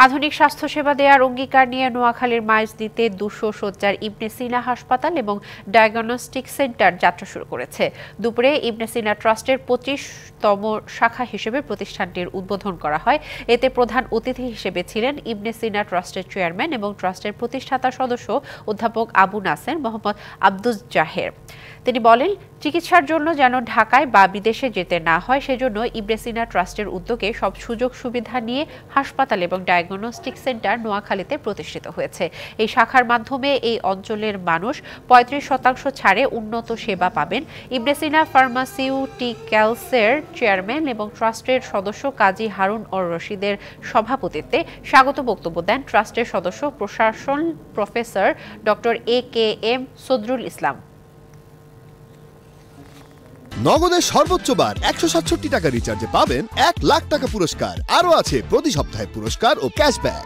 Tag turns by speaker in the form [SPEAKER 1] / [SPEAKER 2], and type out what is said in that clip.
[SPEAKER 1] আধুনিক স্বাস্থ্যসেবা দেওয়ার অঙ্গীকার নিয়ে নোয়াখালীর মাইজদীতে ২০০ শয্যার ইবনে সিনা হাসপাতাল এবং ডায়াগনস্টিক সেন্টার যাত্রা শুরু করেছে। দুপুরে ইবনে সিনা ট্রাস্টের ২৫তম শাখা হিসেবে প্রতিষ্ঠানটির উদ্বোধন করা হয়। এতে প্রধান অতিথি হিসেবে ছিলেন ইবনে সিনা ট্রাস্টের চেয়ারম্যান এবং ট্রাস্টের প্রতিষ্ঠাতা সদস্য অধ্যাপক আবু নাসের মোহাম্মদ আব্দুজ জাহের। তিনি বলেন, চিকিৎসার জন্য যেন ঢাকায় বা বিদেশে যেতে না হয় সেজন্য ইবনে সিনা ট্রাস্টের উদ্যোগে সব সুযোগ সুবিধা নিয়ে হাসপাতাল এবং ডায়াগনস্টিক সেন্টার নোয়াখালীতে প্রতিষ্ঠিত হয়েছে। এই শাখার মাধ্যমে এই অঞ্চলের মানুষ ৩৫% ছাড়ে উন্নত সেবা পাবেন। ইবনে সিনা ফার্মাসিউটিক্যালসের চেয়ারম্যান এবং ট্রাস্টের সদস্য কাজী হারুন অর রশিদের সভাপতিত্বে স্বাগত বক্তব্য দেন ট্রাস্টের সদস্য প্রশাসন প্রফেসর ডক্টর AKM সদরুল ইসলাম।
[SPEAKER 2] নগদের সর্বোচ্চ বার ১৬৭ টাকা রিচার্জে পাবেন ১ লাখ টাকা পুরস্কার। আরও আছে প্রতি সপ্তাহে পুরস্কার ও ক্যাশব্যাক।